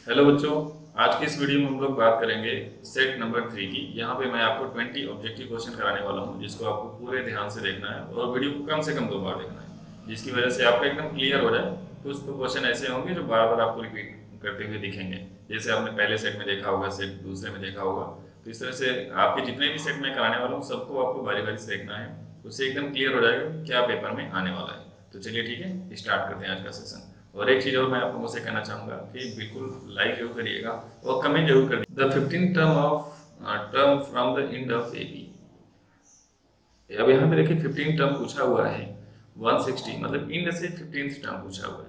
Hello बच्चों, आज की इस वीडियो में हम लोग बात करेंगे सेट नंबर 3 की। यहाँ पे मैं आपको 20 ऑब्जेक्टिव क्वेश्चन कराने वाला हूँ, जिसको आपको पूरे ध्यान से देखना है और वीडियो को कम से कम 2 बार देखना है, जिसकी वजह से आपको एकदम क्लियर हो जाए। कुछ तो क्वेश्चन ऐसे होंगे जो बार बार आपको रिपीट करते हुए दिखेंगे, जैसे आपने पहले सेट में देखा होगा, सेट दूसरे में देखा होगा। तो इस तरह से आपके जितने भी सेट में कराने वाला हूँ सबको आपको बारी बारी से देखना है, उससे एकदम क्लियर हो जाएगा क्या पेपर में आने वाला है। तो चलिए ठीक है, स्टार्ट करते हैं आज का सेशन। और एक चीज़ और मैं आपको मुझसे कहना चाहूँगा कि बिल्कुल लाइक जरूर करिएगा और कमेंट जरूर करिए। The 15 term from the end of AP. अब यहाँ पे देखिए 15 टर्म पूछा हुआ है, 160 मतलब इंड से 15th टर्म पूछा हुआ है।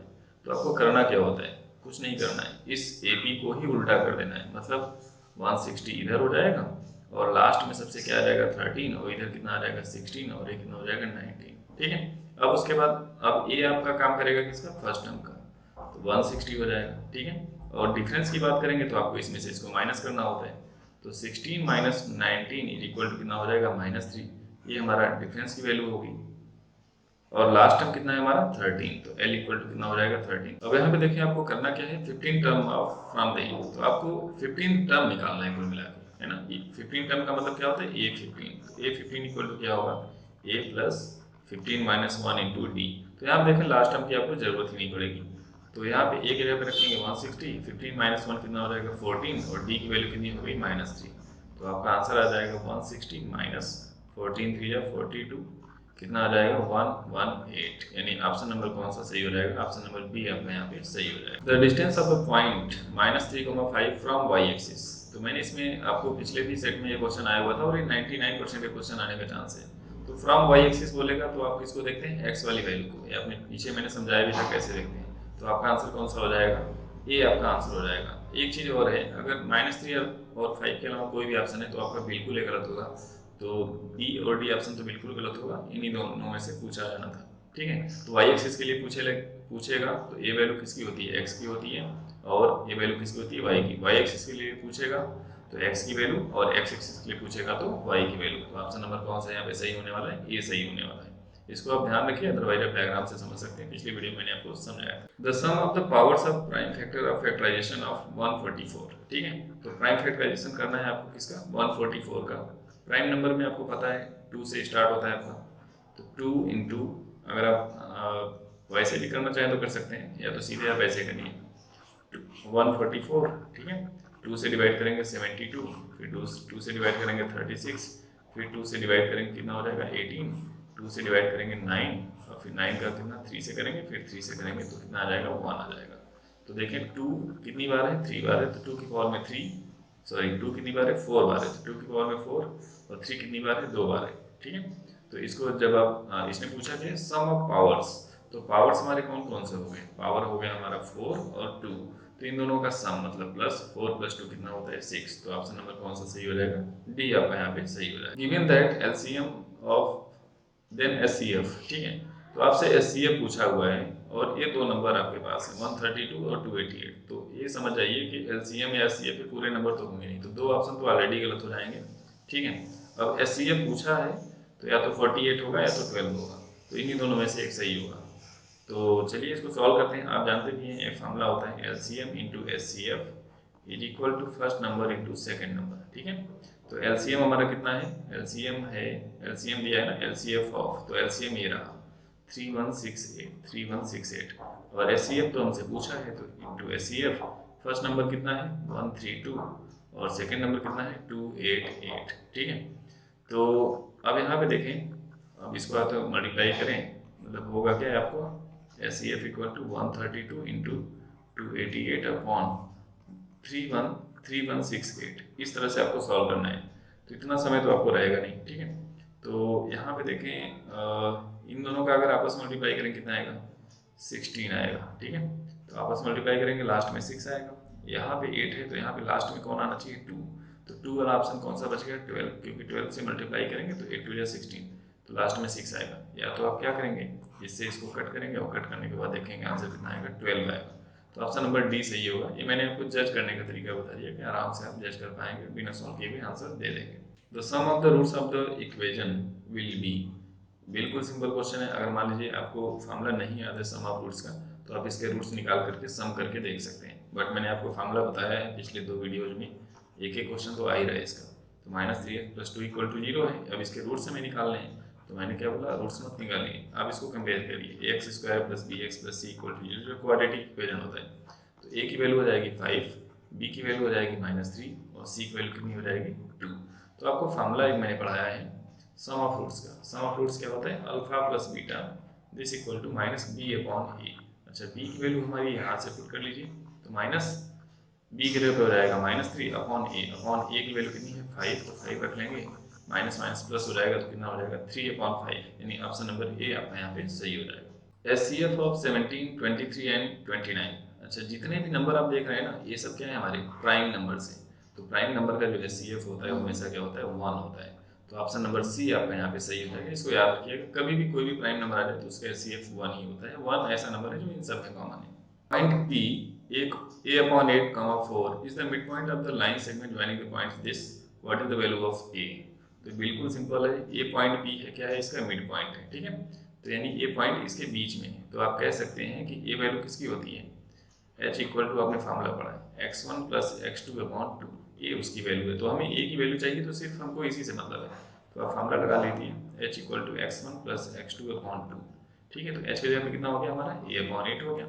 तो आपको करना क्या होता है, कुछ नहीं करना है, इस एपी को ही उल्टा कर देना है। मतलब 160 इधर हो जाएगा और लास्ट में सबसे क्या आ जाएगा 13, और इधर कितना आ जाएगा 16, और ये कितना हो जाएगा 19। ठीक है। अब उसके बाद अब ये आपका काम करेगा किसका, फर्स्ट टर्म का, तो 160 हो जाएगा। ठीक है। और डिफरेंस की बात करेंगे तो आपको इसमें से इसको माइनस करना होता है। तो 16 माइनस 19 इज इक्वल टू कितना हो जाएगा -3। ये हमारा डिफरेंस की वैल्यू होगी। और लास्ट टर्म कितना है हमारा 13, तो L इक्वल टू कितना हो जाएगा 13। अब यहाँ पे देखिए आपको करना क्या है, 15 term of from the end. तो आपको 15 टर्म निकालना है कुल मिला के, है ना। 15 टर्म का मतलब क्या होता है, A15। A15 इक्वल टू क्या होगा, A plus 15 minus 1 into D. तो यहाँ पे देखें लास्ट टर्म की आपको जरूरत ही नहीं पड़ेगी। तो यहाँ पे एक जगह पे रखेंगे 160, 15 माइनस 1 कितना हो जाएगा 14, और डी की वैल्यू कितनी हो गई -3। तो आपका आंसर आ जाएगा 160 माइनस 14 3 या 42, कितना आ जाएगा 118। यानी ऑप्शन नंबर कौन सा सही हो जाएगा, ऑप्शन नंबर बी आपका यहाँ पे सही हो जाएगा। The distance of the point -3,5 from Y axis. तो मैंने इसमें आपको पिछले भी सेट में ये क्वेश्चन आया हुआ था और ये 99% के क्वेश्चन आने का चांस है। तो फ्रॉम वाई एक्सिस बोलेगा तो आप किसको देखते हैं, एक्स वाली वैल्यू को। ये आपने पीछे मैंने समझाया भी था कैसे देखते हैं। तो आपका आंसर कौन सा हो जाएगा, ये आपका आंसर हो जाएगा। एक चीज़ और है, अगर -3 और 5 के अलावा कोई भी ऑप्शन है तो आपका बिल्कुल ही गलत होगा। तो बी और डी ऑप्शन तो बिल्कुल गलत होगा, इन्हीं दोनों में से पूछा जाना था। ठीक है। तो वाई एक्सिस के लिए पूछेगा तो ए वैल्यू किसकी होती है, एक्स की होती है, और ए वैल्यू किसकी होती है, वाई की। वाई एक्सिस के लिए पूछेगा तो एक्स की वैल्यू, और एक्स एक्सिस के लिए पूछेगा तो वाई की वैल्यू। तो ऑप्शन नंबर कौन सा यहाँ पे सही होने वाला है, ये सही होने वाला है। इसको आप ध्यान रखिए, अदरवाइज आप डायग्राम से समझ सकते हैं, पिछली वीडियो में मैंने आपको समझाया था। The sum of the powers of prime factor of factorization of 144। ठीक है। तो प्राइम फैक्टराइजेशन करना है आपको किसका, 144 का। प्राइम नंबर में आपको पता है 2 से स्टार्ट होता है आपका। तो 2 इंटू, अगर आप वैसे भी करना चाहें तो कर सकते हैं, या तो सीधे आप ऐसे करिए 144। ठीक है। 2 से डिवाइड करेंगे 72, फिर 2 से डिवाइड करेंगे 36, फिर 2 से डिवाइड करेंगे कितना हो जाएगा 18, 2 से डिवाइड करेंगे 9, और फिर 9 का कितना 3 से करेंगे, फिर 3 से करेंगे तो कितना आ जाएगा 1 आ जाएगा। तो देखें 2 कितनी बार है, 3 बार है, तो 2 की पावर में 3, सॉरी 2 कितनी बार है 4 बार है, तो 2 की पावर में 4, और 3 कितनी बार है 2 बार है। ठीक है। तो इसको जब आप इसने पूछा कि सम ऑफ पावर्स, तो पावर्स हमारे कौन कौन से हो गए, पावर हो गया हमारा 4 और 2, तो इन दोनों का सम मतलब प्लस 4 प्लस 2 कितना होता है 6। तो ऑप्शन नंबर कौन सा सही हो जाएगा, डी आपका यहाँ पे सही हो जाएगा। Given that LCM of then HCF. ठीक है। तो आपसे एचसीएफ पूछा हुआ है और ये दो नंबर आपके पास है 132 और 288। तो ये समझ जाइए कि एलसीएम या एचसीएफ के पूरे नंबर तो होंगे नहीं, तो दो ऑप्शन तो ऑलरेडी गलत हो जाएंगे। ठीक है। अब एचसीएफ पूछा है तो या तो 48 होगा या तो 12 होगा, तो इन्हीं दोनों में से एक सही होगा। तो चलिए इसको सॉल्व करते हैं। आप जानते भी हैं एक फॉर्मूला होता है LCM into HCF is equal to first number into second number. ठीक है। तो एलसीएम हमारा कितना है, एलसीएम है, एलसीएम दिया है ना एलसीएफ ऑफ, तो एलसीएम ये रहा 3168 और एचसीएफ तो हमसे पूछा है, तो इंटू एचसीएफ फर्स्ट नंबर कितना है 132 और सेकेंड नंबर कितना है 288। ठीक है। तो अब यहाँ पे देखें, अब इसको आप तो मल्टीप्लाई करें, मतलब होगा क्या है आपको, S C F equal to 132 into 288 upon 3168। इस तरह से आपको सॉल्व करना है, तो इतना समय तो आपको रहेगा नहीं। ठीक है। तो यहाँ पे देखें इन दोनों का अगर आपस में मल्टीप्लाई करें कितना आएगा 16 आएगा। ठीक है। तो आपस में मल्टीप्लाई करेंगे लास्ट में 6 आएगा। यहाँ पे 8 है तो यहाँ पे लास्ट में कौन आना चाहिए 2, तो 2 वाला ऑप्शन कौन सा बच गया 12, क्योंकि 12 से मल्टीप्लाई करेंगे तो 8 2 16, तो लास्ट में 6 आएगा। या तो आप क्या करेंगे, इससे इसको कट करेंगे और कट करने के बाद देखेंगे आंसर कितना आएगा 12 आएगा। तो ऑप्शन नंबर डी सही होगा। ये मैंने आपको जज करने का तरीका बता दिया कि आराम से आप जज कर पाएंगे, बिना सॉल्व किए भी आंसर दे देंगे। The sum of the roots of the equation will be. बिल्कुल सिंपल क्वेश्चन है। अगर मान लीजिए आपको फॉर्मूला नहीं याद है सम ऑफ रूट्स का, तो आप इसके रूट्स निकाल करके सम करके देख सकते हैं। बट मैंने आपको फार्मूला बताया है पिछले 2 वीडियोज में, एक एक क्वेश्चन तो आ ही रहा है इसका। तो -3x + 2 = 0 है। अब इसके रूट्स हमें निकालने हैं, तो मैंने क्या बोला, रूट्स मत निकालिए, आप इसको कंपेयर करिए। x² + bx + c = 0, जो क्वाड्रेटिक इक्वेशन होता है। तो a की वैल्यू हो जाएगी 5, b की वैल्यू हो जाएगी -3 और c की वैल्यू कितनी हो जाएगी 2। तो आपको फार्मूला एक मैंने पढ़ाया है सम ऑफ रूट्स का। सम ऑफ रूट्स क्या होता है, alpha plus beta this equal to -b/a। अच्छा, b की वैल्यू हमारी यहाँ से पुट कर लीजिए, तो माइनस b की वैल्यू हो जाएगा -3/a की वैल्यू कितनी है 5, तो 5 रख लेंगे, माइनस माइनस प्लस हो जाएगा तो कितना हो जाएगा 3/5, यानी ऑप्शन नंबर ए आपका यहाँ पे सही हो जाएगा। SCF of 17, 23 and 29। अच्छा, जितने भी नंबर आप देख रहे हैं ना, ये सब क्या है, हमारे प्राइम नंबर्स हैं। तो प्राइम नंबर का जो SCF होता है वो हमेशा क्या होता है, 1 होता है। तो ऑप्शन नंबर सी आपका यहाँ पे सही हो जाएगा। इसको याद रखिएगा, कभी भी कोई भी प्राइम नंबर आ जाए तो उसका SCF 1 ही होता है। 1 ऐसा नंबर है जो इन सब में कॉमन है। Point P, a/8, 4 is the midpoint of the line segment joining the points this. What is the value of a? तो बिल्कुल सिंपल है, ये पॉइंट P है, क्या है, इसका मिड पॉइंट है, ठीक है। तो यानी ये पॉइंट इसके बीच में है। तो आप कह सकते हैं कि ये वैल्यू किसकी होती है, h इक्वल टू, आपने फार्मूला पढ़ा है x1 + x2/2, ये उसकी वैल्यू है। तो हमें a की वैल्यू चाहिए, तो सिर्फ हमको इसी से मतलब है, तो आप फार्मूला लगा लीजिए h equal to x1 + x2/2। ठीक है, तो h की जगह पे कितना हो गया हमारा, a/8 हो गया,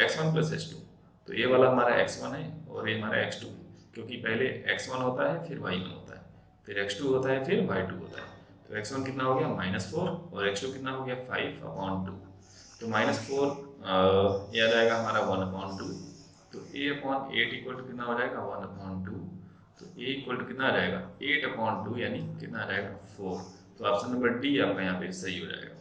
x1 + x2। तो ये वाला हमारा x1 है और ये हमारा x2 है, क्योंकि पहले x1 होता है फिर y1 होता है, फिर x2 होता है फिर y2 होता है। तो x1 कितना हो गया -4 और x2 कितना हो गया 5/2। तो -4 ये आ जाएगा हमारा 1/2। तो a/8 इक्वल टू कितना हो जाएगा 1/2। तो a इक्वल टू कितना आ जाएगा 8/2, यानी कितना आ जाएगा 4। तो ऑप्शन नंबर डी आपका यहाँ पे सही हो जाएगा।